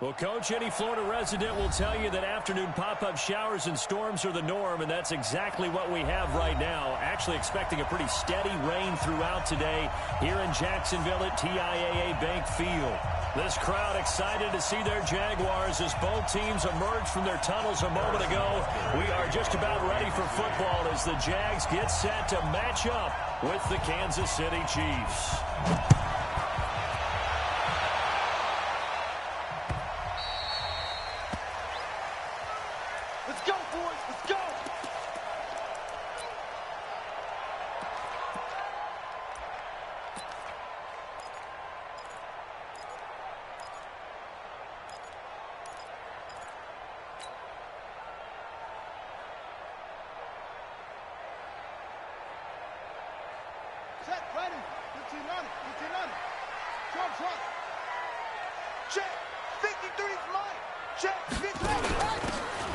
Well, Coach, any Florida resident will tell you that afternoon pop-up showers and storms are the norm, and that's exactly what we have right now. Actually expecting a pretty steady rain throughout today here in Jacksonville at TIAA Bank Field. This crowd excited to see their Jaguars as both teams emerged from their tunnels a moment ago. We are just about ready for football as the Jags get set to match up with the Kansas City Chiefs.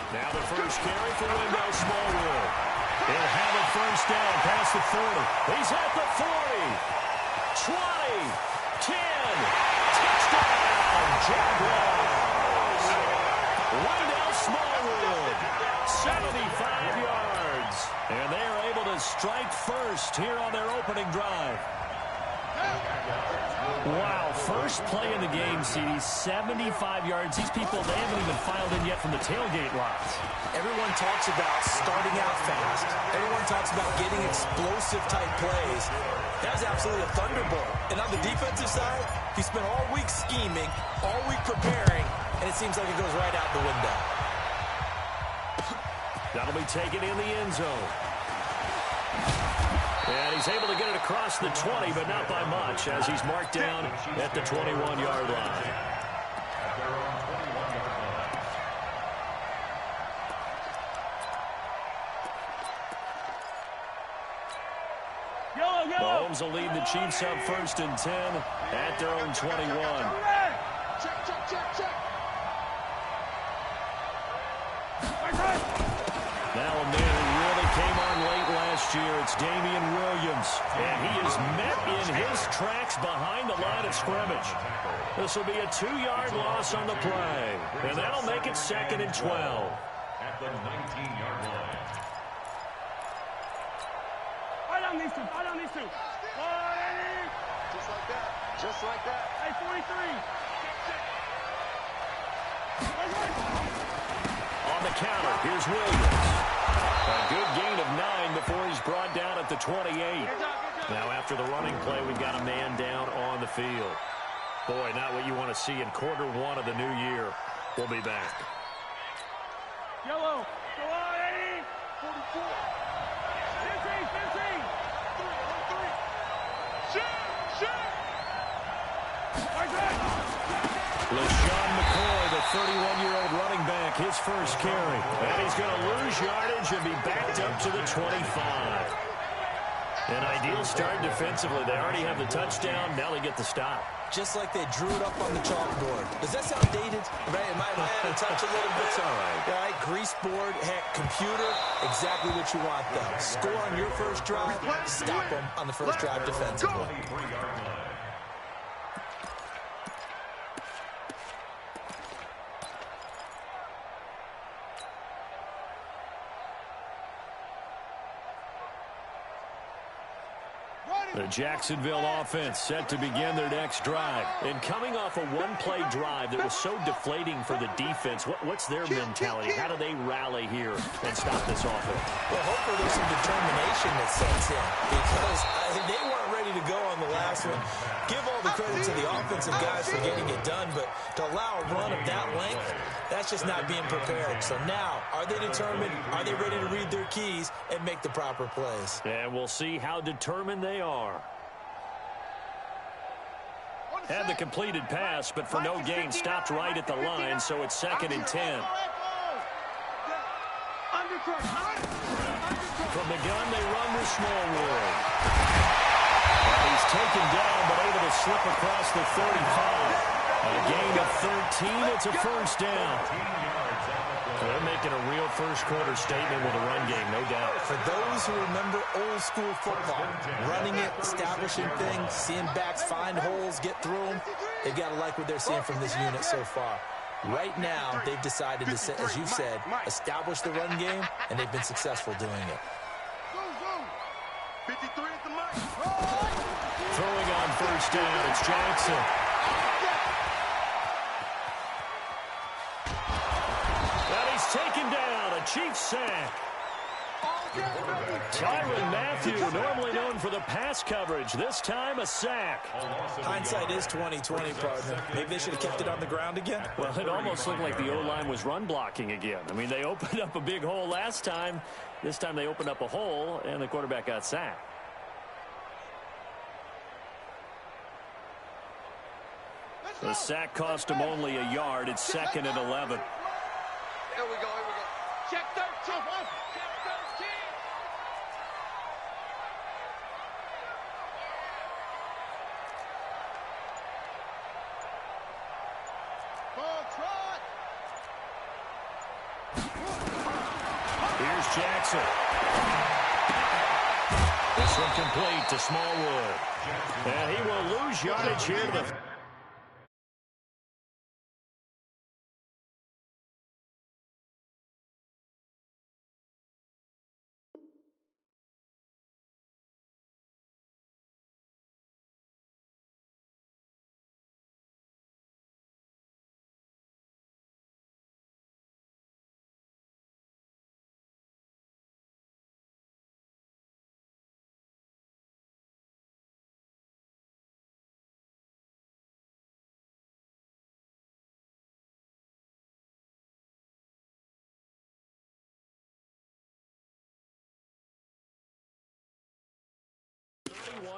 Now the first carry for Wendell Smallwood. He'll have it first down past the 40. He's at the 40. 20. 10. Touchdown, Jaguars. Wendell Smallwood, 75 yards. And they are able to strike first here on their opening drive. Wow, first play in the game, CD, 75 yards. These people, they haven't even filed in yet from the tailgate lots. Everyone talks about starting out fast. Everyone talks about getting explosive-type plays. That was absolutely a thunderbolt. And on the defensive side, he spent all week scheming, all week preparing, and it seems like it goes right out the window. That'll be taken in the end zone. And he's able to get it across the 20, but not by much, as he's marked down at the 21-yard line. Mahomes will lead the Chiefs up first and 10 at their own 21. Now a man who really came on late last year, it's Damian Williams. And he is met in his tracks behind the line of scrimmage. This will be a 2-yard loss on the play. And that'll make it 2nd and 12. At the 19-yard line. Right on these two. Right on these two. Just like that. Just like that. Hey, 43. On the counter, here's Williams. A good gain of 9 before he's brought down at the 28. Now after the running play, we've got a man down on the field. Boy, not what you want to see in quarter 1 of the new year. We'll be back. Yellow. Go on, Eddie. 44. 15. 15. 3. Shoot. Shoot. LaShawn McCoy, the 31-year-old running back, his first carry. And he's going to lose yardage and be backed up to the 25. An ideal start defensively. They already have the touchdown. Now they get the stop. Just like they drew it up on the chalkboard. Does that sound dated? Right? Am I out of touch a little bit? It's all right. All right, grease board, heck, computer, exactly what you want, though. Score on your first drive, stop them on the first drive defensively. The Jacksonville offense set to begin their next drive. And coming off a one-play drive that was so deflating for the defense, what's their mentality? How do they rally here and stop this offense? Well, hopefully there's some determination that sets in because they weren't ready to go on the last one. Give all the credit to the offensive guys for getting it done, but to allow a run of that length, that's just not being prepared. So now, are they determined? Are they ready to read their keys and make the proper plays? And we'll see how determined they are. Had the completed pass, but for no gain, stopped right at the line, so it's 2nd and 10. From the gun, they run with Smallwood. And he's taken down, but able to slip across the 35. A gain of 13, it's a first down. They're making a real first-quarter statement with a run game, no doubt. For those who remember old-school football, running it, establishing things, seeing backs find holes, get through them, they've got to like what they're seeing from this unit so far. Right now, they've decided to, as you said, establish the run game, and they've been successful doing it. 53 at the mic. Throwing on first down, it's Jackson. And he's taken down, a Chiefs sack. Tyrann Mathieu, normally known for the pass coverage, this time a sack. Hindsight is 20/20, partner. Maybe they should have kept it on the ground again. Well, it almost looked like the O-line was run blocking again. I mean, they opened up a big hole last time. This time they opened up a hole, and the quarterback got sacked. The sack cost him only a yard. It's 2nd and 11. Here we go. Check 13. Check 13. Ball trot. Here's Jackson. This one complete to Smallwood. And he will lose yardage here to the...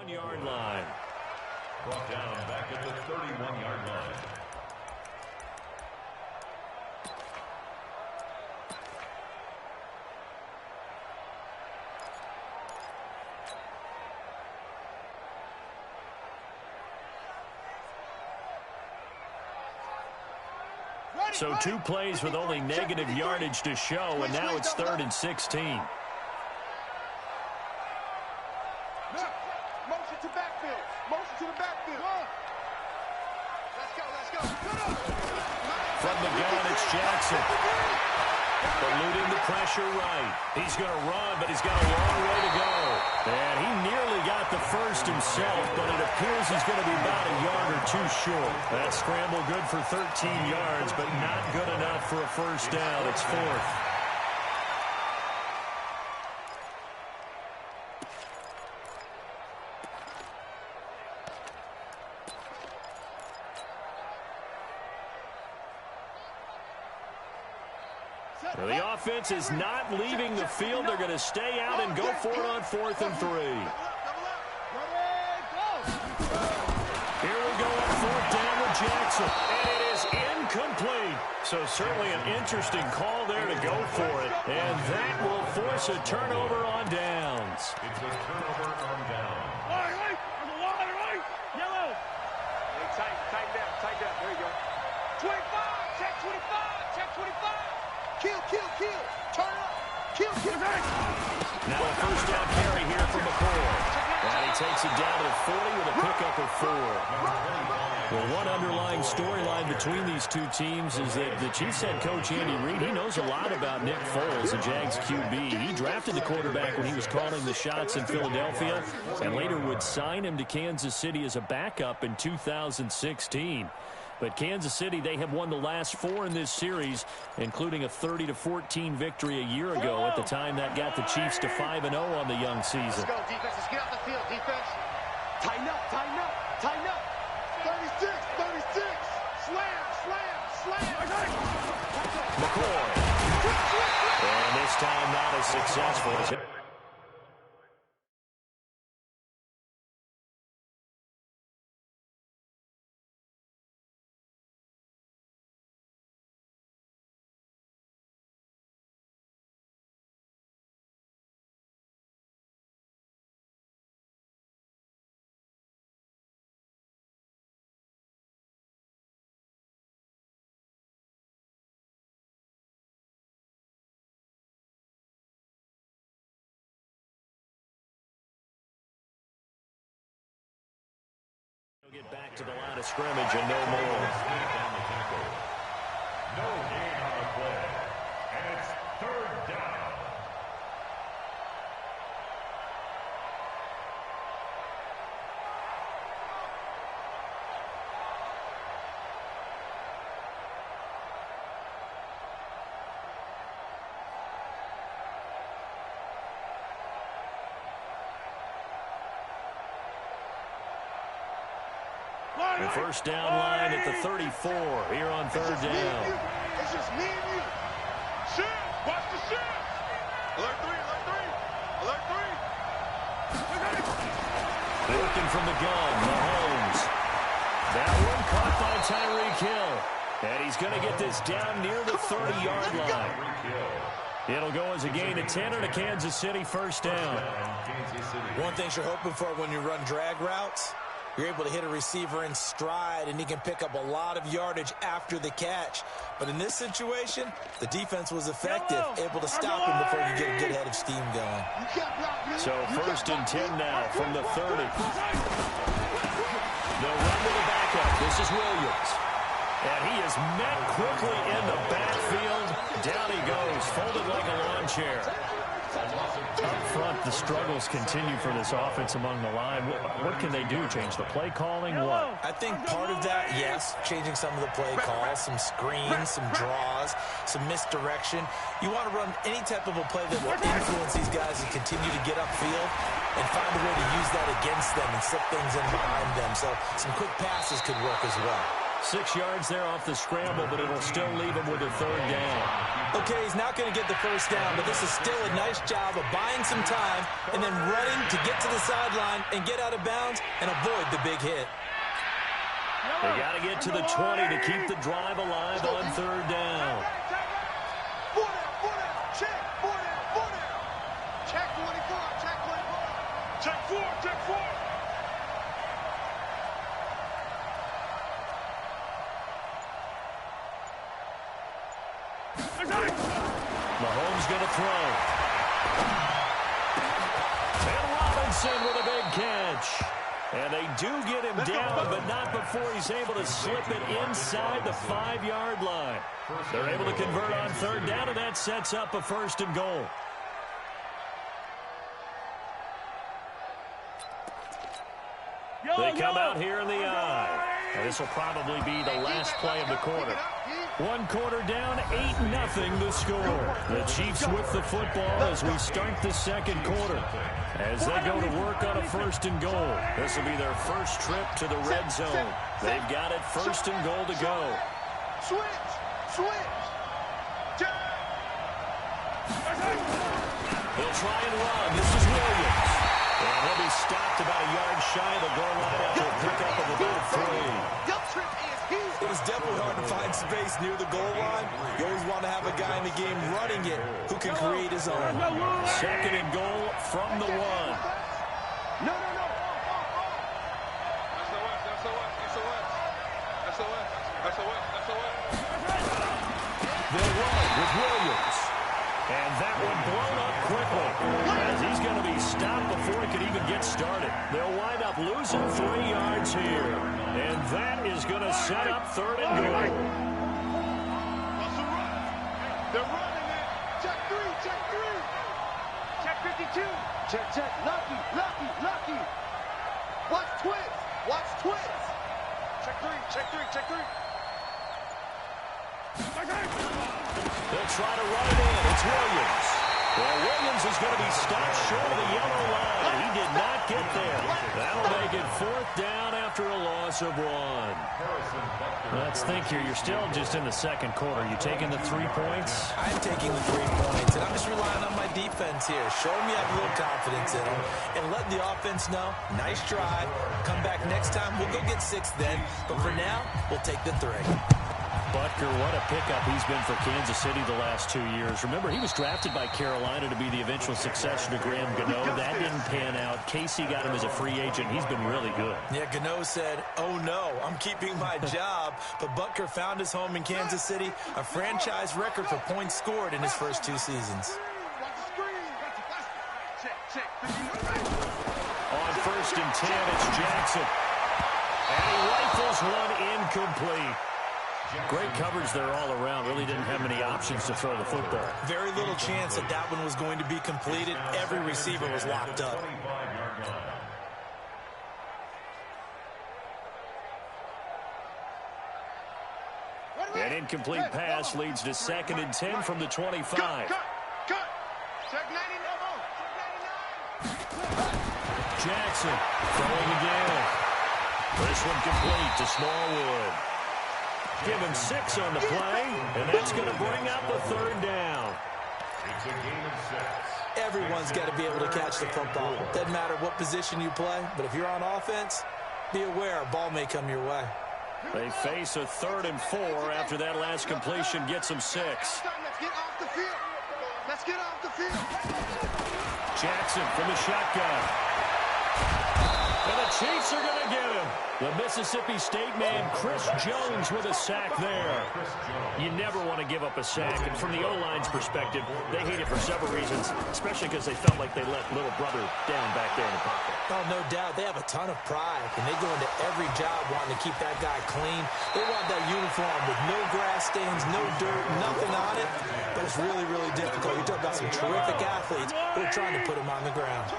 Yard line. Brought down back at the 31-yard line. So 2 plays with only negative yardage to show, and now it's 3rd and 16. From the gun, it's Jackson. Eluding the pressure right. He's going to run, but he's got a long way to go. And he nearly got the first himself, but it appears he's going to be about a yard or 2 short. That scramble good for 13 yards, but not good enough for a first down. It's 4th. Well, the offense is not leaving the field. They're going to stay out and go for it on 4th and 3. Here we go on 4th down with Jackson. And it is incomplete. So certainly an interesting call there to go for it. And that will force a turnover on downs. It's a turnover on down. Yellow. Hey, tighten down. There you go. 25. Check 25. Check 25. Kill. Turn up. Kill. Now a first down carry here from McCoy. And he takes it down to the 40 with a pickup of 4. Well, one underlying storyline between these two teams is that the Chiefs head coach Andy Reid, he knows a lot about Nick Foles, the Jags QB. He drafted the quarterback when he was calling the shots in Philadelphia and later would sign him to Kansas City as a backup in 2016. But Kansas City, they have won the last 4 in this series, including a 30-14 victory a year ago. At the time, that got the Chiefs to 5-0 on the young season. Let's go, defense. Let's get off the field, defense. Tighten up. 36. Slam. McCoy. And this time not as successful as it. Get back to the line of scrimmage and no more. No gain on the play. And it's third down. The first down line at the 34 here on third down. It's just me and you. Shift. Watch the shift. Alert 3, alert 3. Alert 3. Looking from the gun, Mahomes. That one caught by Tyreek Hill. And he's going to get this down near the 30-yard line. It'll go as a gain of 10 and a Kansas City first down. One thing you're hoping for when you run drag routes, you're able to hit a receiver in stride, and he can pick up a lot of yardage after the catch. But in this situation, the defense was effective, able to stop him before he could get a good head of steam going. So first and 10 now from the 30. They'll run to the backup. This is Williams. And he is met quickly in the backfield. Down he goes, folded like a lawn chair. Up front, the struggles continue for this offense among the line. What can they do? Change the play calling? What? I think part of that, yes, changing some of the play calls, some screens, some draws, some misdirection. You want to run any type of a play that will influence these guys and continue to get upfield and find a way to use that against them and slip things in behind them. So some quick passes could work as well. 6 yards there off the scramble, but it'll still leave him with a third down. Okay, he's not going to get the first down, but this is still a nice job of buying some time and then running to get to the sideline and get out of bounds and avoid the big hit. They got to get to the 20 to keep the drive alive on third down. 4 down, check, 4 down. Check 24, check 24. Check 4, check 4. Mahomes going to throw. And Robinson with a big catch. And they do get him down, but not before he's able to slip it inside the 5-yard line. They're able to convert on third down, and that sets up a first and goal. They come out here in the eye. And this will probably be the last play of the quarter. 1 quarter down, 8-0 the score. The Chiefs with the football as we start the second quarter. As they go to work on a first and goal. This will be their first trip to the red zone. They've got it first and goal to go. Switch. They'll try and run. This is Williams. And he'll be stopped about a yard shy of the goal line after a pickup of about 3. It was definitely hard to find space near the goal line. You always want to have a guy in the game running it who can create his own. Second and goal from the 1. No. SOS. They'll run with Williams. And that one blown up quickly as he's going to be stopped before he could even get started. They'll wind up losing 3 yards here. And that is going to set up third and goal. They're running it. Check 3. Check 52. Check. Lucky. Watch twist. Check 3. They'll try to run it in. It's Williams. Well, Williams is going to be stopped short of the yellow line. He did not get there. That'll make it 4th down after a loss of 1. Let's think here. You're still just in the second quarter. You taking the 3 points? I'm taking the 3 points, and I'm just relying on my defense here. Show me I have a little confidence in them, and let the offense know, nice try. Come back next time. We'll go get 6 then. But for now, we'll take the 3. Butker, what a pickup he's been for Kansas City the last 2 years. Remember, he was drafted by Carolina to be the eventual successor to Graham Gano. That didn't pan out. Casey got him as a free agent. He's been really good. Yeah, Gano said, oh no, I'm keeping my job. But Butker found his home in Kansas City, a franchise record for points scored in his first 2 seasons. On first and 10, it's Jackson. And he rifles one incomplete. Great coverage there all around. Really didn't have many options to throw the football. Very little chance that that one was going to be completed. Every receiver was locked up. An incomplete pass leads to 2nd and 10 from the 25. Check 99. Jackson throwing again. This one complete to Smallwood. Give him 6 on the play, and that's going to bring up a 3rd down. It's a game of 6. Everyone's got to be able to catch the football. Doesn't matter what position you play, but if you're on offense, be aware a ball may come your way. They face a 3rd and 4 after that last completion gets them 6. Let's get off the field. Let's get off the field. Jackson from the shotgun. And the Chiefs are going to get him. The Mississippi State man, Chris Jones, with a sack there. You never want to give up a sack. And from the O-line's perspective, they hate it for several reasons, especially because they felt like they let little brother down back there in the pocket. Oh, no doubt. They have a ton of pride, and they go into every job wanting to keep that guy clean. They want that uniform with no grass stains, no dirt, nothing on it. But it's really, really difficult. You're talking about some terrific athletes who are trying to put him on the ground.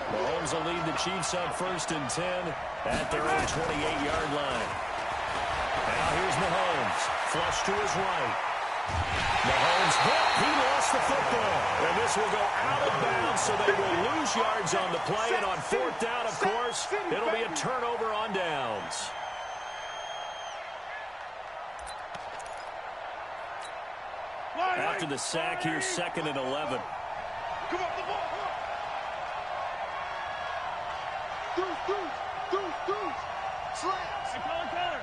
Mahomes will lead the Chiefs on 1st and 10 at their own 28-yard line. Now here's Mahomes. Flush to his right. Mahomes hit. He lost the football. And this will go out of bounds, so they will lose yards on the play. And on 4th down, of course, it'll be a turnover on downs. After the sack, here's 2nd and 11. Come on, the ball. Deuce. Slants. Hey, Taylor.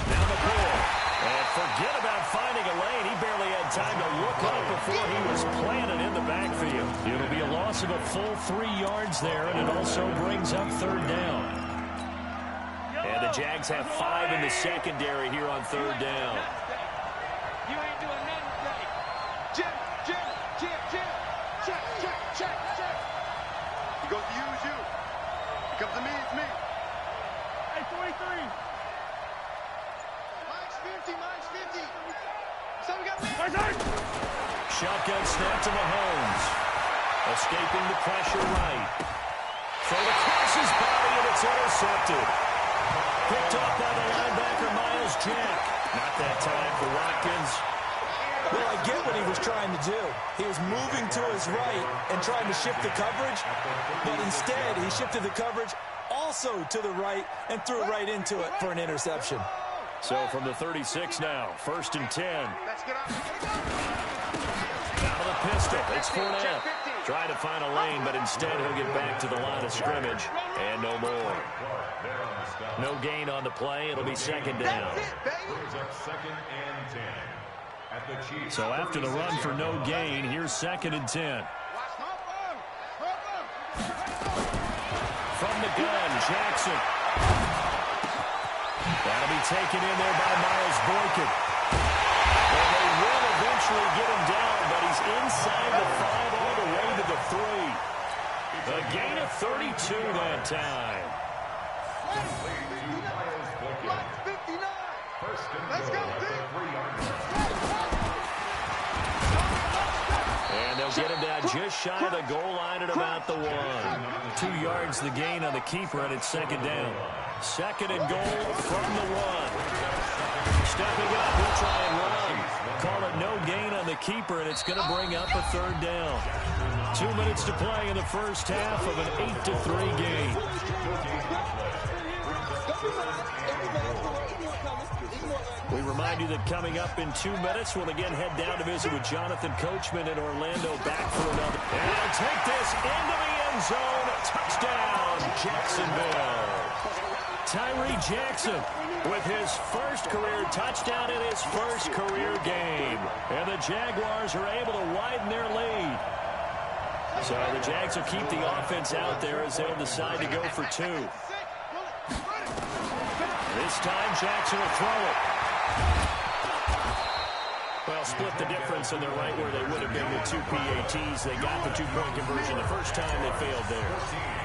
Now the ball. And forget about finding a lane. He barely had time to look up before he was planted in the backfield. It'll be a loss of a full 3 yards there, and it also brings up 3rd down. And the Jags have 5 in the secondary here on 3rd down. You ain't doing nothing today. Jim. Check. He goes to you, it's you. He comes to me, it's me. Hey, 43. Mine's 50. So we got me. Shotgun snap to Mahomes. Escaping the pressure right. Throw across his body, and it's intercepted. Picked up by the linebacker, Miles Jack. Not that time for Watkins. Well, I get what he was trying to do. He was moving to his right and trying to shift the coverage, but instead he shifted the coverage also to the right and threw right into it for an interception. So from the 36 now, 1st and 10. Out of the pistol, it's Fournette. Trying to find a lane, but instead he'll get back to the line of scrimmage. And no more. No gain on the play. It'll be 2nd down. So after the run for no gain, here's 2nd and 10. From the gun, Jackson. That'll be taken in there by Miles Boykin. And they will eventually get him down, but he's inside the 5 all the way to the 3. A gain of 32 that time. Let's go, And they'll get him down just shy of the goal line at about the 1. 2 yards the gain on the keeper, and it's 2nd down. 2nd and goal from the 1. Stepping up, he'll try and run. Call it no gain on the keeper, and it's going to bring up a 3rd down. 2 minutes to play in the first half of an 8-3 game. We remind you that coming up in 2 minutes, we'll again head down to visit with Jonathan Coachman in Orlando, back for another. And they'll take this into the end zone. Touchdown, Jacksonville. Tyree Jackson with his first career touchdown in his first career game. And the Jaguars are able to widen their lead. So the Jags will keep the offense out there as they'll decide to go for 2. This time Jackson will throw it. But Well, split the difference, and they're right where they would have been with 2 PATs. They got the two-point conversion the first time. They failed there.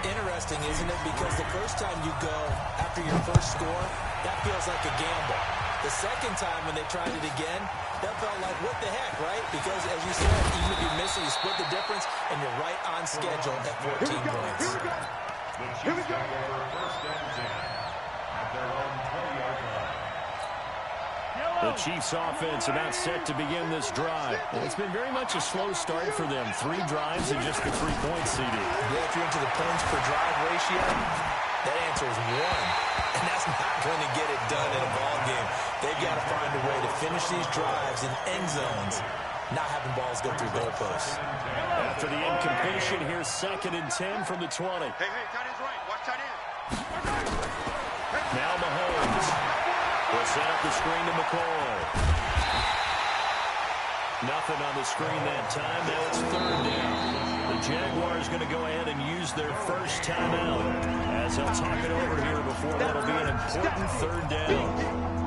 Interesting, isn't it? Because the first time you go after your first score, that feels like a gamble. The second time when they tried it again, that felt like, what the heck, right? Because, as you said, even if you miss it, you split the difference, and you're right on schedule at 14 points. Here we go. First and 10 at their own 20-yard line. The Chiefs offense about set to begin this drive. And it's been very much a slow start for them. 3 drives and just the 3 points seeded. Yeah, if you're into the points per drive ratio, that answer is 1. And that's not going to get it done in a ball game. They've got to find a way to finish these drives in end zones, not having balls go through goalposts. After the incompletion, here's 2nd and 10 from the 20. Hey, tight end's right. Watch tight end. Now Mahomes will set up the screen to McCoy. Nothing on the screen that time. Now it's 3rd down. The Jaguars going to go ahead and use their first timeout as they'll talk it over here before what'll be an important 3rd down.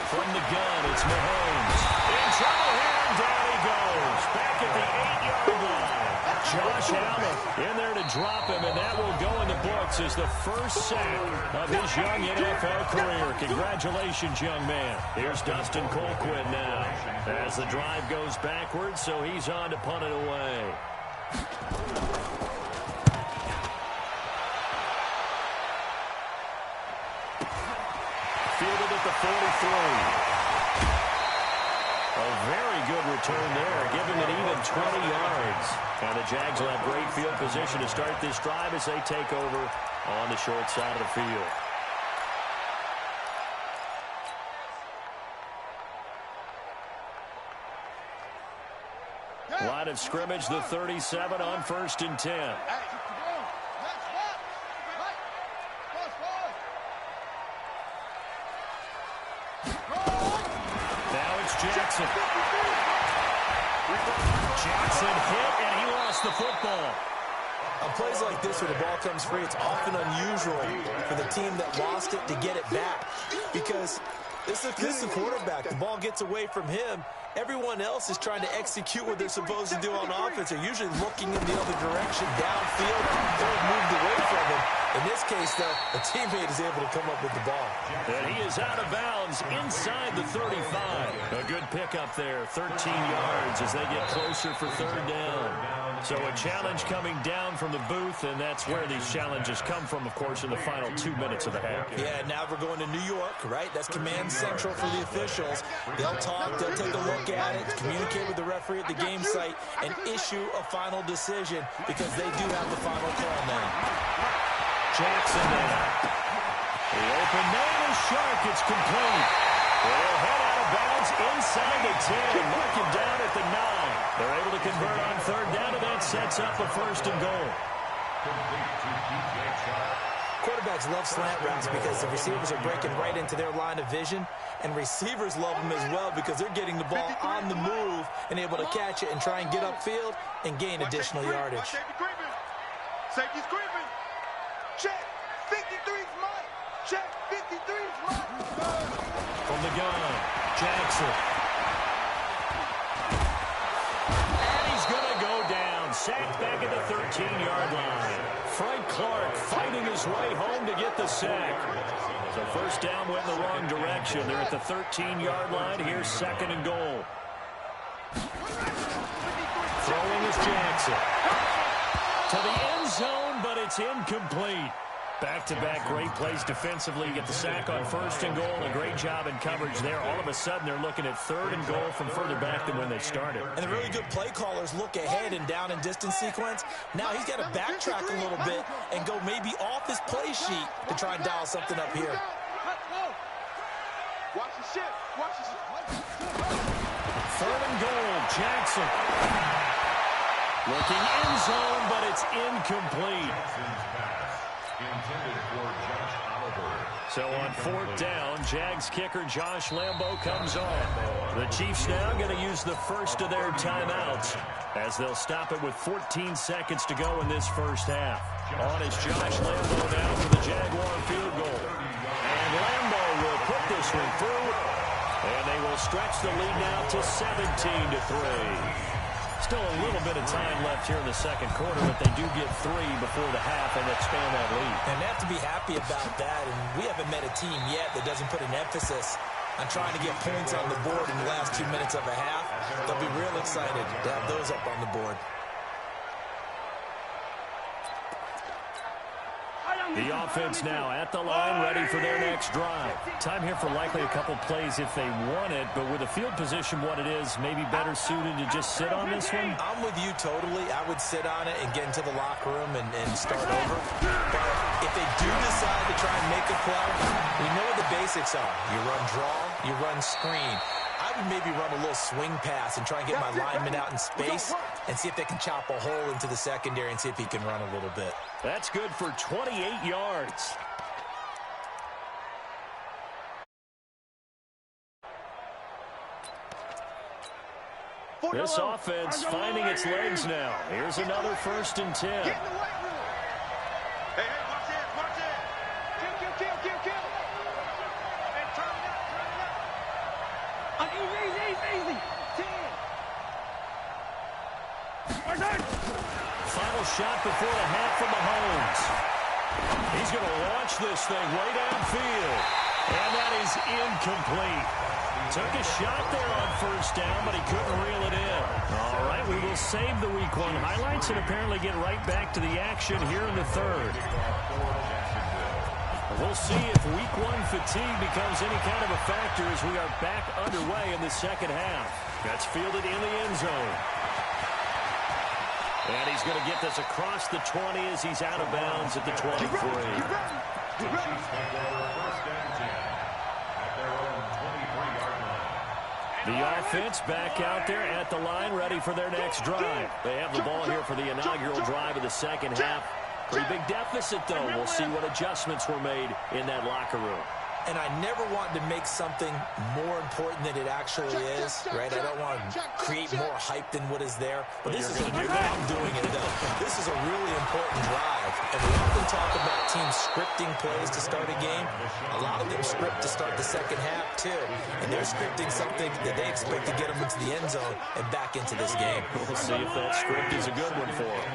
From the gun, it's Mahomes. In trouble here, and down he goes. Back at the 8-yard line. Josh Allen in there to drop him, and that will go in the books as the first sack of his young NFL career. Congratulations, young man. Here's Dustin Colquitt now as the drive goes backwards, so he's on to punt it away. Fielded at the 43. A very good return there, giving it even 20 yards. And the Jags will have great field position to start this drive as they take over on the short side of the field. Line of scrimmage, the 37 on 1st and 10. Jackson. Jackson hit, and he lost the football. On plays like this where the ball comes free, it's often unusual for the team that lost it to get it back. Because this is the quarterback. The ball gets away from him. Everyone else is trying to execute what they're supposed to do on offense. They're usually looking in the other direction, downfield, or moved away from him. In this case, though, a teammate is able to come up with the ball. And he is out of bounds inside the 35. A good pickup there, 13 yards as they get closer for 3rd down. So a challenge coming down from the booth, and that's where these challenges come from, of course, in the final 2 minutes of the half. Yeah, now we're going to New York, right? That's command central for the officials. They'll talk, they'll take a look at it, communicate with the referee at the game site, and issue a final decision because they do have the final call now. Jackson there. The open man is sharp. It's complete. They'll head out of bounds inside the 10. Mark him down at the 9. They're able to convert on 3rd down, and that sets up a 1st and goal. Quarterbacks love slant routes because the receivers are breaking right into their line of vision, and receivers love them as well because they're getting the ball on the move and able to catch it and try and get upfield and gain additional yardage. Safety's creeping. Check. 53's mine. Check. 53's mine. From the gun, Jackson. And he's going to go down. Sacked back at the 13-yard line. Frank Clark fighting his way home to get the sack. So 1st down went in the wrong direction. They're at the 13-yard line. Here's 2nd and goal. Throwing is Jackson. To the end zone, but it's incomplete. Back-to-back great plays defensively. You get the sack on 1st and goal. A great job in coverage there. All of a sudden, they're looking at 3rd and goal from further back than when they started. And the really good play callers look ahead and down and distance sequence. Now he's got to backtrack a little bit and go maybe off his play sheet to try and dial something up here. Watch the ship. Watch the ship. 3rd and goal, Jackson. Looking in zone, but it's incomplete. Intended for Josh Oliver. So on 4th down, Jags kicker Josh Lambo comes on. The Chiefs now going to use the first of their timeouts as they'll stop it with 14 seconds to go in this first half. On is Josh Lambo now for the Jaguar field goal. And Lambo will put this one through, and they will stretch the lead now to 17-3. Still a little bit of time left here in the second quarter, but they do get 3 before the half and expand that lead. And they have to be happy about that, and we haven't met a team yet that doesn't put an emphasis on trying to get points on the board in the last 2 minutes of a half. They'll be real excited to have those up on the board. The offense now at the line, ready for their next drive. Time here for likely a couple plays if they want it, but with the field position what it is, maybe better suited to just sit on this one? I'm with you totally. I would sit on it and get into the locker room and start over. But if they do decide to try and make a play, we know what the basics are. You run draw, you run screen. I would maybe run a little swing pass and try and get my lineman out in space and see if they can chop a hole into the secondary and see if he can run a little bit. That's good for 28 yards. This offense finding its legs now. Here's another 1st and 10. Hey, watch it, watch it. Kill. Hey, turn it up. Easy. 10. Final shot before the half from Mahomes. He's going to launch this thing way downfield. And that is incomplete. Took a shot there on 1st down, but he couldn't reel it in. All right, we will save the Week 1 highlights and apparently get right back to the action here in the 3rd. We'll see if Week 1 fatigue becomes any kind of a factor as we are back underway in the second half. That's fielded in the end zone. And he's going to get this across the 20 as he's out of bounds at the 23. The offense back out there at the line, ready for their next drive. They have the ball here for the inaugural drive of the second half. Pretty big deficit, though. We'll see what adjustments were made in that locker room. And I never want to make something more important than it actually is, right? I don't want to create more hype than what is there. But this is I'm doing it, though. This is a really important drive. And we often talk about teams scripting plays to start a game. A lot of them script to start the second half, too. And they're scripting something that they expect to get them into the end zone and back into this game. We'll see if that script is a good one for them.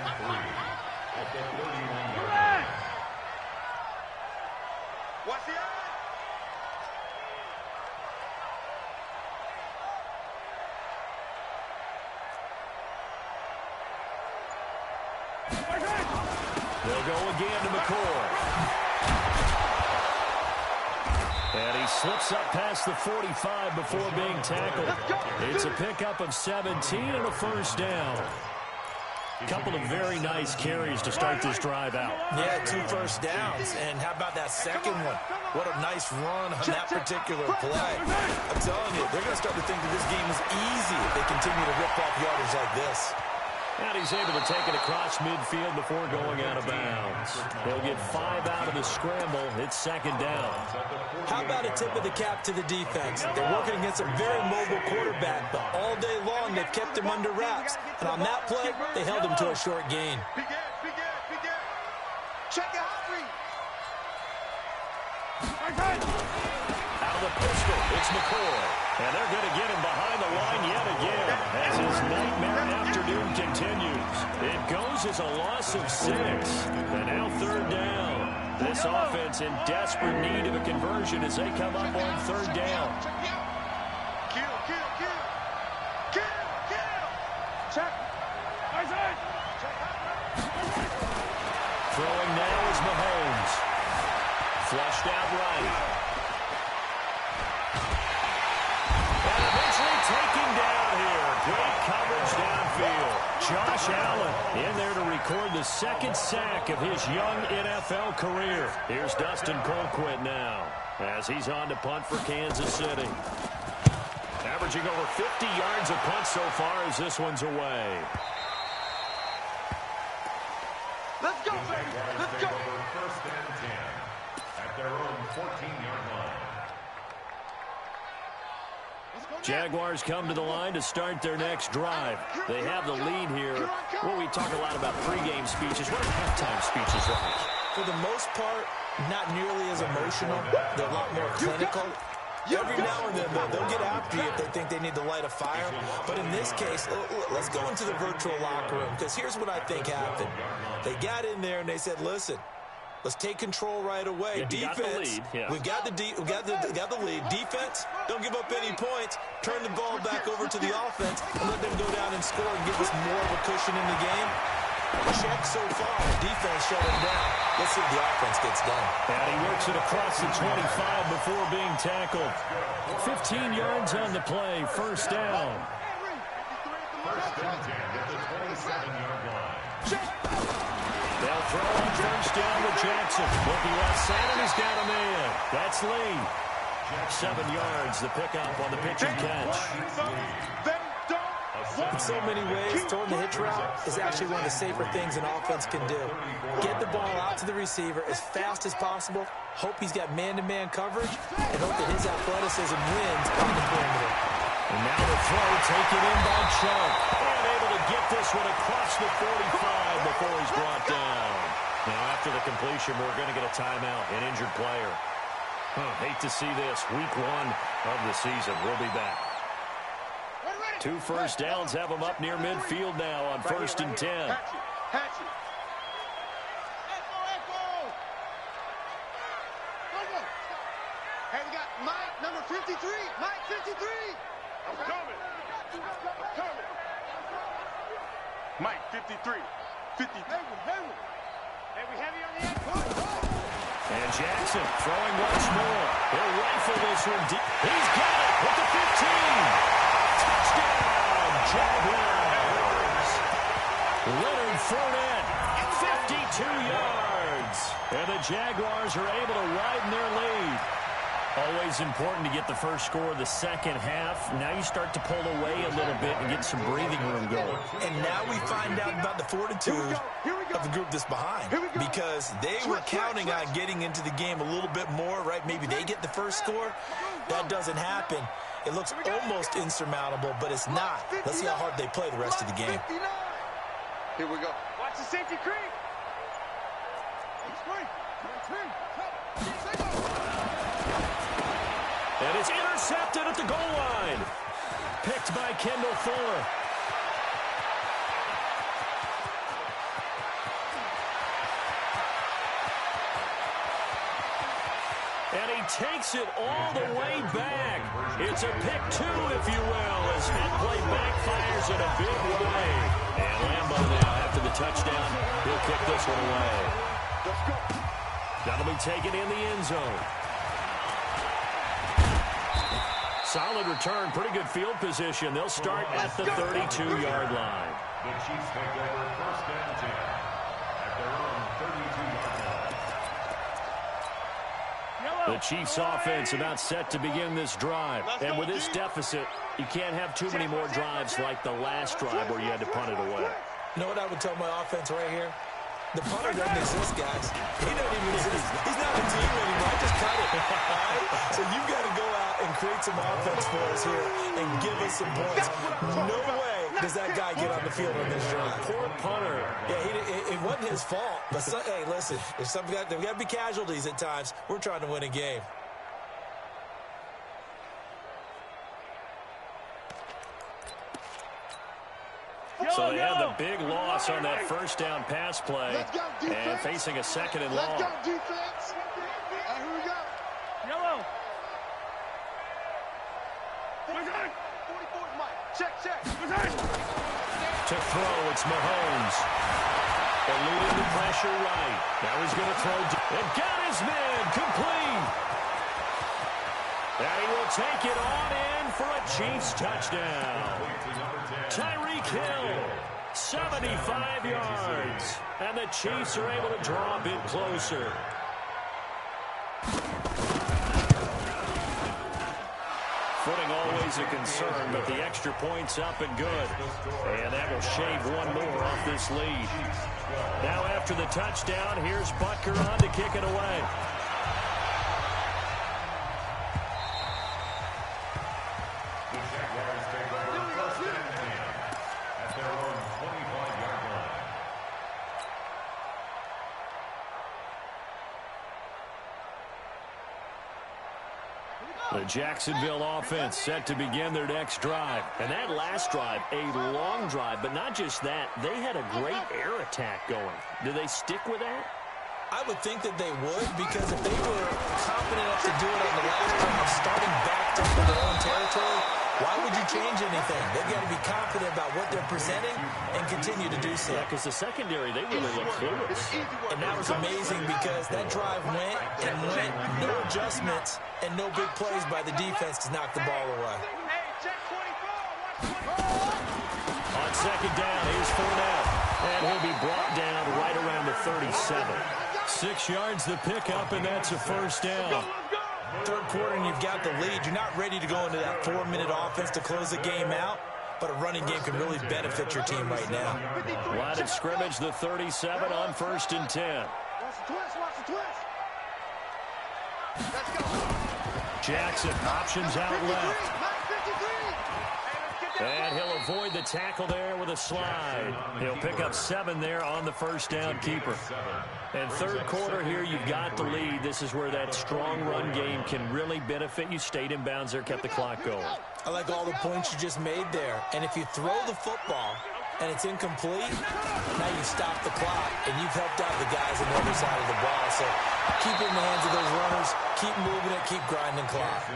What's the eye? They'll go again to McCoy. And he slips up past the 45 before being tackled. It's a pickup of 17 and a 1st down. Couple of very nice carries to start this drive out. Yeah, 2 first downs. And how about that second one? What a nice run on that particular play. I'm telling you, they're going to start to think that this game is easy if they continue to rip off yardage like this. And he's able to take it across midfield before going out of bounds. They'll get 5 out of the scramble. It's 2nd down. How about a tip of the cap to the defense? They're working against a very mobile quarterback, but all day long they've kept him under wraps. And on that play, they held him to a short gain. Begin. Check it out, read. Out of the pistol, it's McCoy. And they're going to get him behind the line yet again as his nightmare afternoon continues. It goes as a loss of 6. And now 3rd down. This offense in desperate need of a conversion as they come up on 3rd down. Kill. Check. Throwing now is Mahomes. Flushed out right. And eventually taken down here. Great coverage downfield. Josh Allen in there to record the 2nd sack of his young NFL career. Here's Dustin Colquitt now as he's on to punt for Kansas City. Averaging over 50 yards a punt so far as this one's away. Let's go, baby. Let's go. 1st and 10 at their own 14. Jaguars come to the line to start their next drive. They have the lead here. Well, we talk a lot about pregame speeches. What are halftime speeches like? For the most part, not nearly as emotional. They're a lot more clinical. Every now and then, they'll get after you if they think they need to light a fire. But in this case, let's go into the virtual locker room, because here's what I think happened. They got in there and they said, listen, let's take control right away. Defense, we've got the lead. Defense, don't give up any points. Turn the ball back over to the offense and let them go down and score and give us more of a cushion in the game. Check so far. Defense shut him down. Let's see if the offense gets done. And he works it across the 25 before being tackled. 15 yards on the play. First down. First and 10 at the 27-yard line. They'll throw on first down with Jackson. Looking left side, and he's got a man. That's Lee. 7 yards, the pickup on the pitch and catch. In so many ways, throwing the hitch route is actually one of the safer things an offense can do. Get the ball out to the receiver as fast as possible, hope he's got man-to-man coverage, and hope that his athleticism wins on the perimeter. And now the throw taken in by Chubb. And able to get this one across the 45 before he's brought down. Now after the completion, we're going to get a timeout, an injured player. Hate to see this. Week 1 of the season. We'll be back. 2 first downs have them up near midfield now on first and 10. Hey, we got Mike, number 53. Mike, 53. I'm coming. Mike, 53. 50. Hey, we heavy on the end. And Jackson throwing once more. He'll rifle this one deep. He's got it with the 15. Touchdown, Jaguars. Leonard Fournette, 52 yards. And the Jaguars are able to widen their lead. Always important to get the first score of the second half. Now you start to pull away a little bit and get some breathing room going. And now we find out about the fortitude of the group that's behind, because they were counting on getting into the game a little bit more, right? Maybe they get the first score. That doesn't happen. It looks almost insurmountable, but it's not. Let's see how hard they play the rest of the game. Here we go. Watch the safety creep. And it's intercepted at the goal line. Picked by Kendall Fuller. And he takes it all the way back. It's a pick 2, if you will, as that play backfires in a big way. And Lambeau now, after the touchdown, he'll kick this one away. That'll be taken in the end zone. Solid return, pretty good field position. They'll start at the 32-yard line. The Chiefs take over first and 10 at their own 32-yard line. The Chiefs' offense about set to begin this drive. And with this deficit, you can't have too many more drives like the last drive where you had to punt it away. You know what I would tell my offense right here? The punter doesn't exist, guys. He doesn't even exist. He's not a team anymore. I just cut it. All right? So you've got to go out and create some offense for us here and give us some points. No way does that guy get on the field on this drive. Poor punter. Yeah, it wasn't his fault. But, hey, listen, there's got to be casualties at times. We're trying to win a game. So they had the big loss on that first down pass play. And facing a second and long. Let's go, defense. Here we go. Yellow. 44, Mike. Check. To throw, it's Mahomes. Eluding the pressure right. Now he's going to throw. And got his man complete. And he will take it on in for a Chiefs touchdown. Tyreek Hill, 75 yards. And the Chiefs are able to draw a bit closer. Footing always a concern, but the extra point's up and good. And that will shave one more off this lead. Now after the touchdown, here's Butker on to kick it away. The The Jacksonville offense set to begin their next drive. And that last drive, a long drive, but not just that. They had a great air attack going. Do they stick with that? I would think that they would, because if they were confident enough to do it on the last drive, starting back to their own territory, why would you change anything? They've got to be confident about what they're presenting and continue to do so. Yeah, because the secondary, they really look clueless. And that was amazing because that drive went and went, no adjustments and no big plays by the defense to knock the ball away. On second down, here's Fournette. And he'll be brought down right around the 37. 6 yards the pickup, and that's a first down. Third quarter and you've got the lead. You're not ready to go into that 4-minute offense to close the game out, but a running game can really benefit your team right now. Line of scrimmage, the 37 on 1st and 10. Jackson, options out left. And he'll avoid the tackle there with a slide. He'll pick up 7 there on the first down keeper. And third quarter here, you've got the lead. This is where that strong run game can really benefit you. Stayed in bounds there, kept the clock going. I like all the points you just made there. And if you throw the football and it's incomplete, now you stop the clock, and you've helped out the guys on the other side of the ball. So keep it in the hands of those runners, keep moving it, keep grinding clock.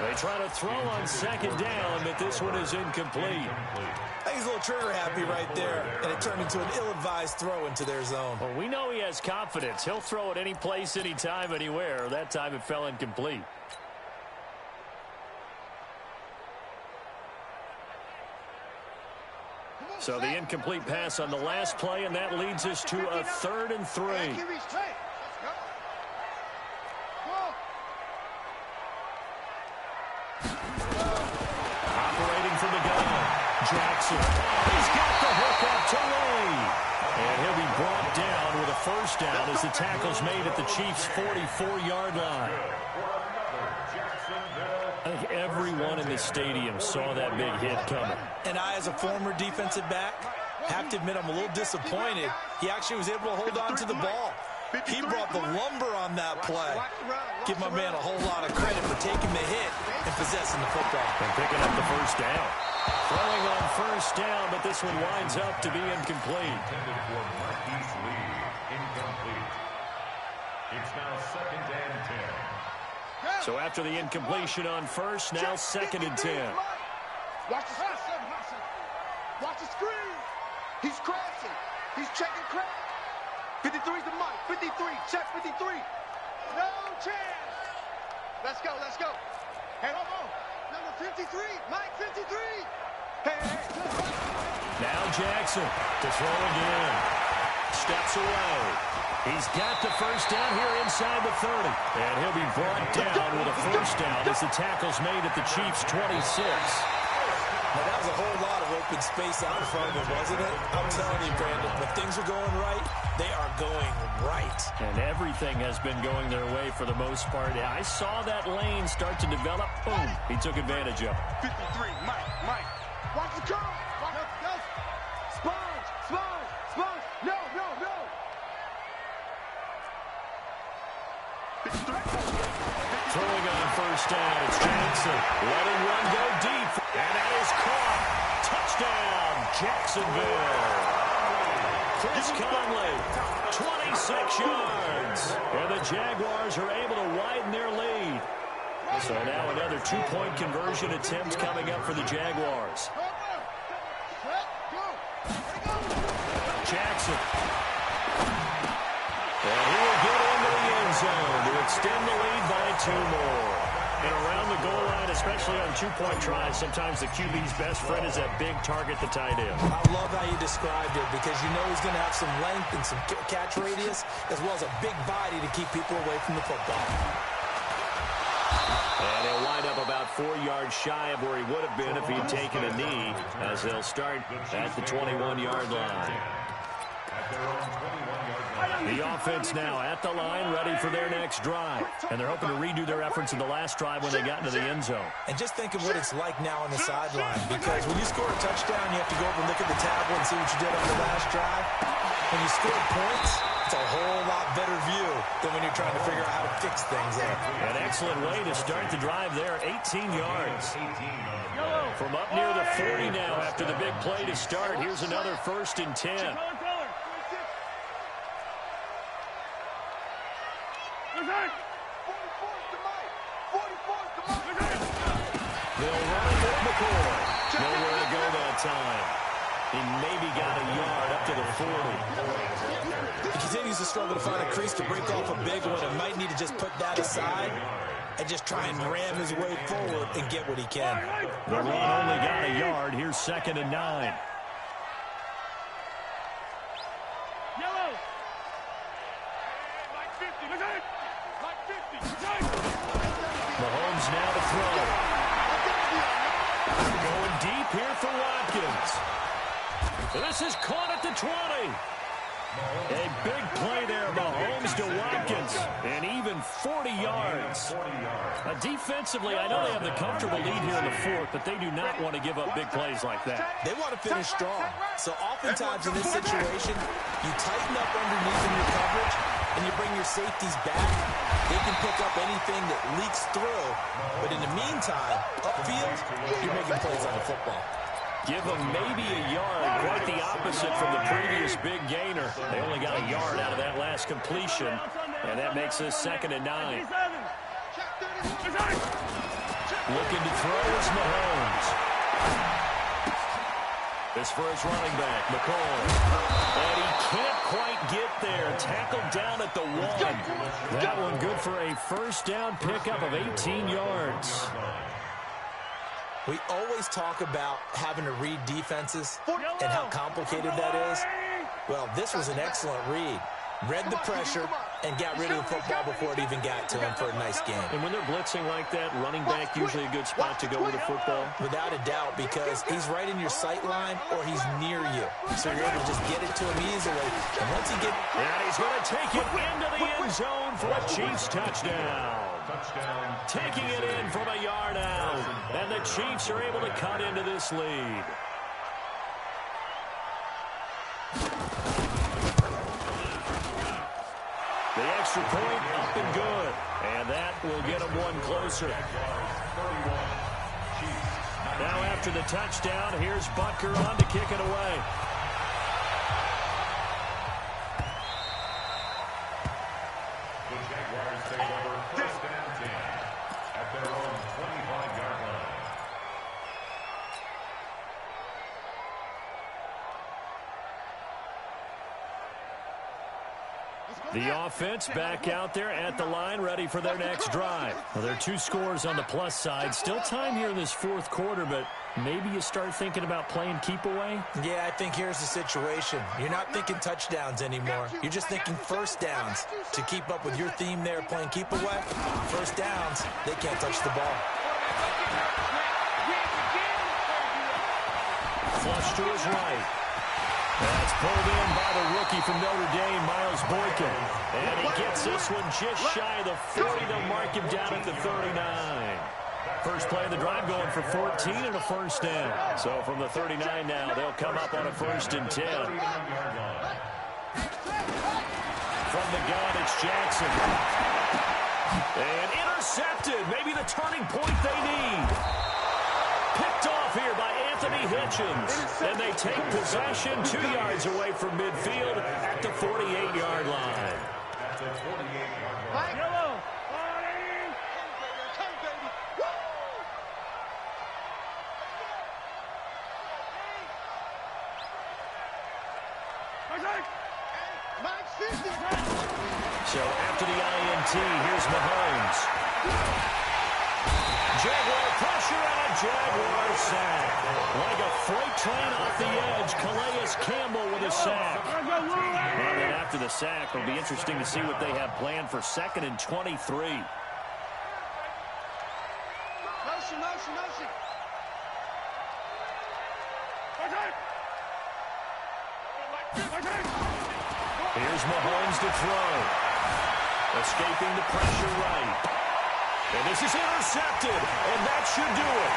They try to throw on second down, but this one is incomplete. I think he's a little trigger happy right there, and it turned into an ill-advised throw into their zone. Well, we know he has confidence. He'll throw it any place, anytime, anywhere. That time it fell incomplete. So the incomplete pass on the last play, and that leads us to a 3rd and 3. Operating from the gun, Jackson. He's got the hook up to Lee. And he'll be brought down with a first down as the tackle's made at the Chiefs' 44-yard line. I think everyone in the stadium saw that big hit coming. And I, as a former defensive back, have to admit I'm a little disappointed. He actually was able to hold on to the ball. He brought the lumber on that play. Give my man a whole lot of credit for taking the hit and possessing the football. And picking up the first down. Throwing on first down, but this one winds up to be incomplete. It's now 2nd and 10. So after the incompletion on first, now 2nd and 10. Watch the screen. Watch the screen. He's crashing. He's checking crash. 53's the mic. 53. Check 53. No chance. Let's go. Let's go. Hey, hold on. Number 53. Mike 53. Hey. Now Jackson to throw again. Steps away. He's got the first down here inside the 30. And he'll be brought down with a first down as the tackle's made at the Chiefs' 26. Now, that was a whole lot of open space out in front of him, wasn't it? I'm telling you, Brandon, when things are going right, they are going right. And everything has been going their way for the most part. I saw that lane start to develop. Boom. He took advantage of it. 53. Mike. Watch the curl. Watch the Sponge. No. Throwing on first down, it's Jackson. Letting one go deep. And that is caught. Touchdown, Jacksonville. Chris Conley, 26 yards. And the Jaguars are able to widen their lead. So now another 2-point conversion attempt coming up for the Jaguars. Jackson. And he will get into the end zone to extend the lead by 2 more. And around the goal line, especially on 2-point tries, sometimes the QB's best friend is that big target, the tight end. I love how you described it because you know he's going to have some length and some catch radius as well as a big body to keep people away from the football. And he'll wind up about 4 yards shy of where he would have been if he had taken a knee, as they'll start at the 21-yard line. The offense now at the line, ready for their next drive. And they're hoping to redo their efforts in the last drive when they got into the end zone. And just think of what it's like now on the sideline, because when you score a touchdown, you have to go over and look at the tablet and see what you did on the last drive. When you score points, It's a whole lot better view than when you're trying to figure out how to fix things there. An excellent way to start the drive there, 18 yards. From up near the 40 now after the big play to start. Here's another 1st and 10. They'll run it with McCoy. Nowhere to go that time. He maybe got a yard up to the 40. He continues to struggle to find a crease to break off a big one and might need to just put that aside and just try and ram his way forward and get what he can. The run only got a yard. Here's 2nd and 9. Mahomes now to throw. Going deep here for Watkins. This is caught at the 20. A big play there, Mahomes to Watkins, and even 40 yards. Defensively, I know they have the comfortable lead here in the 4th, but they do not want to give up big plays like that. They want to finish strong. So oftentimes in this situation, you tighten up underneath in your coverage, and you bring your safeties back. They can pick up anything that leaks through, but in the meantime, upfield, you're making plays on the football. Give them maybe a yard, quite the opposite from the previous big gainer. They only got a yard out of that last completion, and that makes this 2nd and 9. Looking to throw is Mahomes. This for his running back, McCoy. And he can't quite get there. Tackled down at the 1. That one good for a 1st down pickup of 18 yards. We always talk about having to read defenses and how complicated that is. Well, this was an excellent read. Read the pressure and got rid of the football before it even got to him for a nice game. And when they're blitzing like that, running back usually a good spot to go with the football? Without a doubt, because he's right in your sight line or he's near you. So you're able to just get it to him easily. And once he gets... And he's going to take it into the end zone for a Chiefs touchdown. Taking it in from a yard out. And the Chiefs are able to cut into this lead. The extra point up and good. And that will get them one closer. Now after the touchdown, here's Butker on to kick it away. The Jaguars take over 1st and 10 at their own 25-yard line. The offense back out there at the line, ready for their next drive. Well, there are 2 scores on the plus side. Still time here in this 4th quarter, but maybe you start thinking about playing keep away? Yeah, I think here's the situation. You're not thinking touchdowns anymore. You're just thinking 1st downs. To keep up with your theme there, playing keep away, 1st downs, they can't touch the ball. Flush to his right. That's pulled in by the rookie from Notre Dame, Miles Boykin. And he gets this one just shy of the 40. They'll mark him down at the 39. First play of the drive going for 14 and a 1st down. So from the 39 now, they'll come up on a 1st and 10. From the gun, it's Jackson. And intercepted. Maybe the turning point they need. Picked off here by Anthony Hitchens. And they take possession 2 yards away from midfield at the 48-yard line. At the 48-yard line. Yellow. Come, baby. Woo! So after the INT, here's Mahomes. Jaguar pressure and a Jaguar sack. Like a freight train off the edge, Calais Campbell with a sack. And then after the sack, it'll be interesting to see what they have planned for 2nd and 23. Here's Mahomes to throw. Escaping the pressure right. And this is intercepted, and that should do it.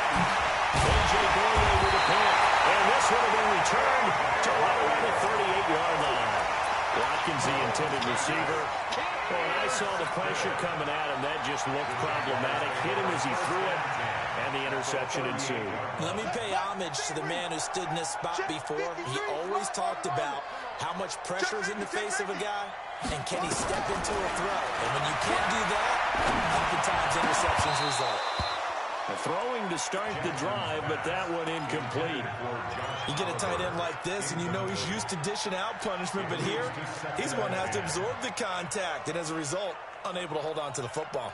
A.J. Boye with a pick, and this one will be returned to right around the 38-yard line. Watkins, the intended pressure coming at him. That just looked problematic. Hit him as he threw it, and the interception ensued. Let me pay homage to the man who stood in this spot before. He always talked about how much pressure is in the face of a guy, and can he step into a throw. And when you can't do that, oftentimes interceptions result. Throwing to start the drive, but that one incomplete. You get a tight end like this, and you know he's used to dishing out punishment, but here, he's the one that has to absorb the contact, and as a result, unable to hold on to the football.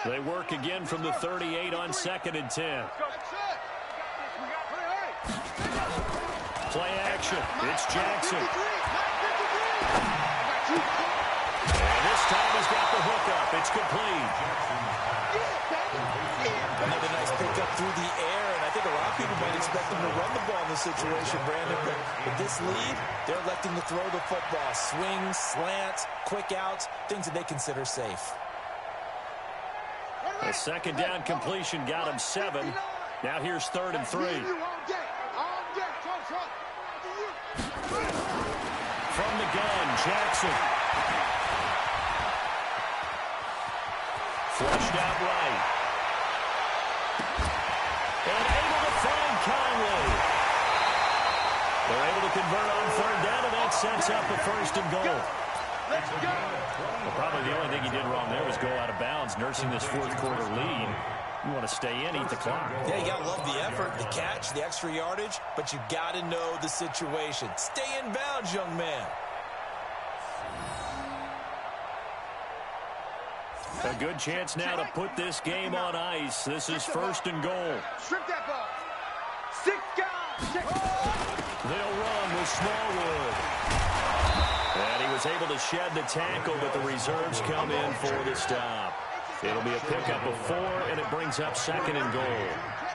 They work again from the 38 on 2nd and 10. Play action. It's Jackson. And this time he's got the hook up. It's complete. Another nice pickup through the air, and I think a lot of people might expect him to run the ball in this situation, Brandon, but with this lead, they're electing to throw the football. Swings, slants, quick outs, things that they consider safe. A second down completion got him 7. Now here's 3rd and 3. From the gun, Jackson. Flushed out right. And able to find Conley. They're able to convert on 3rd down, and that sets up a 1st and goal. Well, probably the only thing he did wrong there was go out of bounds, nursing this 4th quarter lead. You want to stay in, eat the clock. Yeah, you got to love the effort, the catch, the extra yardage, but you got to know the situation. Stay in bounds, young man. A good chance now to put this game on ice. This is 1st and goal. Strip that ball. 6 guys. They'll run with Smallwood. And he was able to shed the tackle, but the reserves come in for the stop. It'll be a pickup of 4, and it brings up 2nd and goal.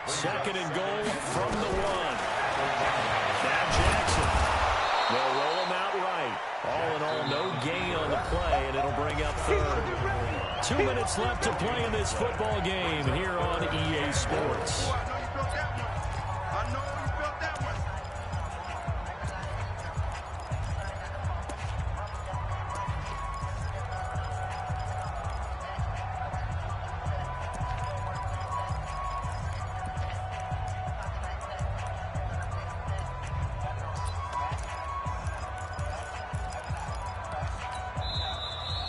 2nd and goal from the 1. Now Jackson. They'll roll him out right. All in all, no gain on the play, and it'll bring up 3rd. 2 minutes left to play in this football game here on EA Sports. I know you felt that one.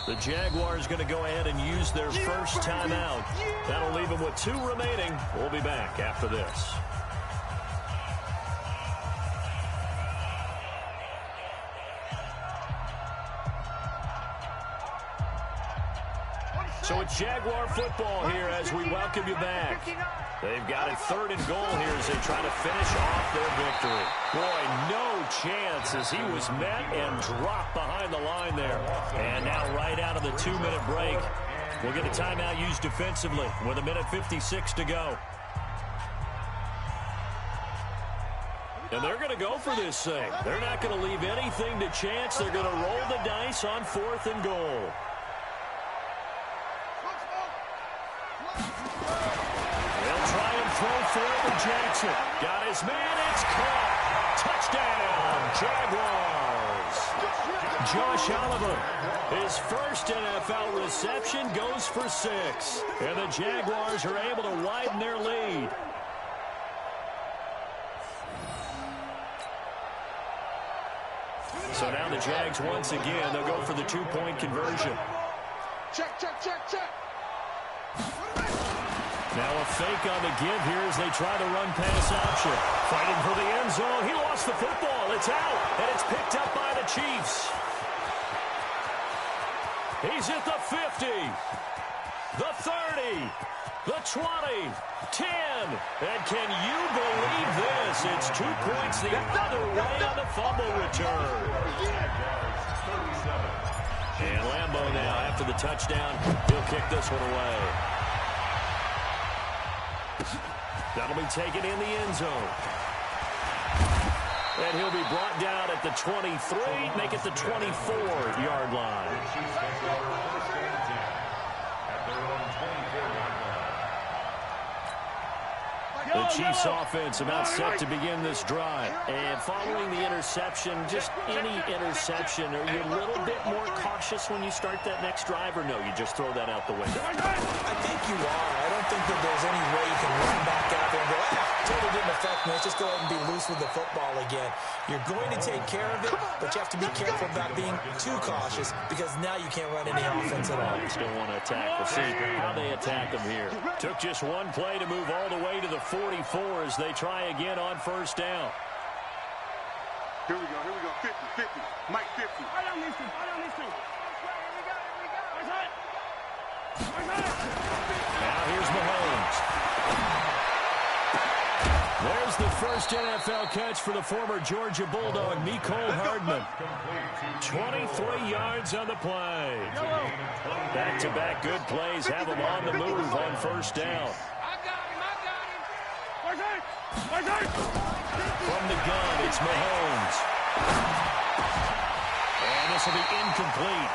The Jaguars going to go ahead and use their first timeout. That'll leave them with 2 remaining. We'll be back after this. So it's Jaguar football here as we welcome you back. They've got it 3rd and goal here as they try to finish off their victory. Boy, no chance as he was met and dropped behind the line there. And now right out of the 2-minute break, we'll get a timeout used defensively with 1:56 to go. And they're going to go for this thing. They're not going to leave anything to chance. They're going to roll the dice on 4th and goal. They'll try and throw for it with Jackson. Got his man. It's caught. Touchdown, Jaguars. Josh Oliver, his first NFL reception, goes for 6. And the Jaguars are able to widen their lead. So now the Jags once again, they'll go for the 2-point conversion. Check, check, check, check. Now a fake on the give here as they try to run pass option. Fighting for the end zone. He lost the football. It's out, and it's picked up by the Chiefs. He's at the 50, the 30, the 20, 10. And can you believe this? It's 2 points the other way on the fumble return. And Lambeau now, after the touchdown, he'll kick this one away. That'll be taken in the end zone. And he'll be brought down at the 23, make it the 24-yard line. The Chiefs offense about set to begin this drive. And following the interception, just any interception, are you a little bit more cautious when you start that next drive, or no, you just throw that out the window? I think you are. I don't think that there's any way you can run back out there and go, totally didn't affect me. Let's just go ahead and be loose with the football again. You're going to take care of it, but you have to be careful about being too cautious because now you can't run any offense at all. Still want to attack. We'll see how they attack them here. Took just one play to move all the way to the 44 as they try again on first down. Here we go, 50, 50, Mike 50. I don't need to. Now here's Mahomes. There's the first NFL catch for the former Georgia Bulldog, Mecole Hardman. 23 yards on the play. Back-to-back good plays have him on the move on first down. From the gun, it's Mahomes. And this will be incomplete.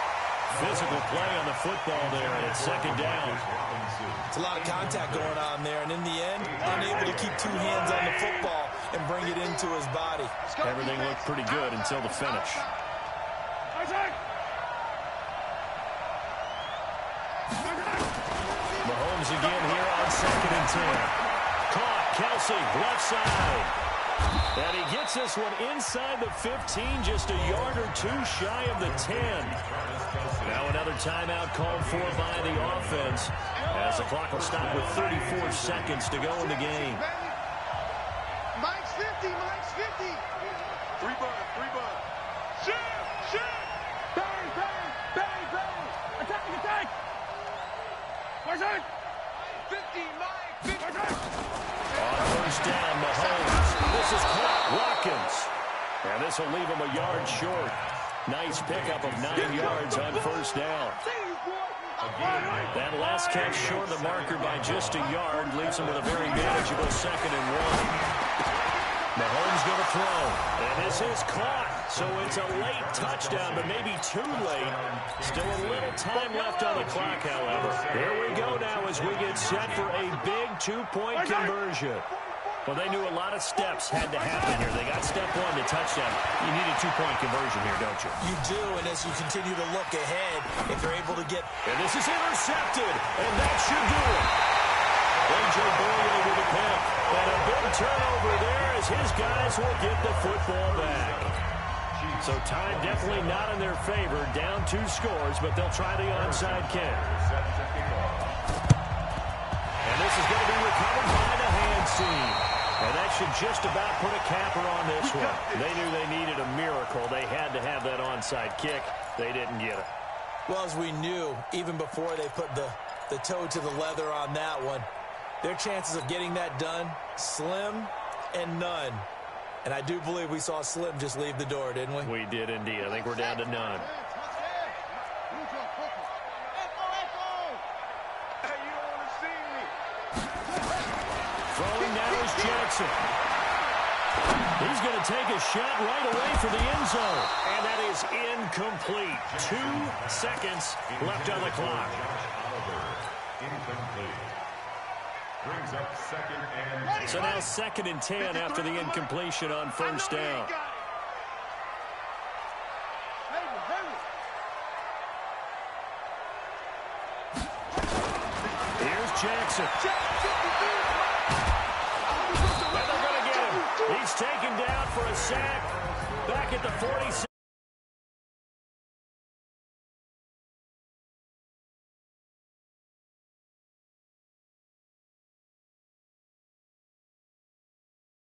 Physical play on the football there, and it's second down. It's a lot of contact going on there, and in the end, unable to keep two hands on the football and bring it into his body. Everything looked pretty good until the finish. Mahomes again here on 2nd and 10. Caught, Kelsey, left side. And he gets this one inside the 15, just a yard or two shy of the 10. Now another timeout called for by the offense as the clock will stop with 34 seconds to go in the game. Mike's 50, Mike's 50. Three bud. Shoot. Bang. Attack. Where's it? 50, Mike, 50. On first down, Mahomes. This is caught, Watkins. And this will leave him a yard short. Nice pickup of 9 yards on first down. That last catch short of the marker by just a yard leaves him with a very manageable 2nd and 1. Mahomes going to throw. And this is caught. So it's a late touchdown, but maybe too late. Still a little time left on the clock, however. Here we go now as we get set for a big 2-point conversion. Well, they knew a lot of steps had to happen here. They got step one to touchdown. You need a 2-point conversion here, don't you? You do, and as you continue to look ahead, if they're able to get... And this is intercepted, and that should do it. A.J. Boye with a pick. And a big turnover there as his guys will get the football back. So time definitely not in their favor. Down 2 scores, but they'll try the onside kick. And this is going to be recovered by the hands team. And that should just about put a capper on this one. They knew they needed a miracle. They had to have that onside kick. They didn't get it. Well, as we knew, even before they put the toe to the leather on that one, their chances of getting that done, slim and none. And I do believe we saw Slim just leave the door, didn't we? We did indeed. I think we're down to none. Throwing now is Jackson. He's going to take a shot right away for the end zone. And that is incomplete. 2 seconds left on the clock. Incomplete. Brings up 2nd and 10. So now 2nd and 10 after the incompletion on first down. Here's Jackson. And they're going to get him. He's taken down for a sack back at the 46.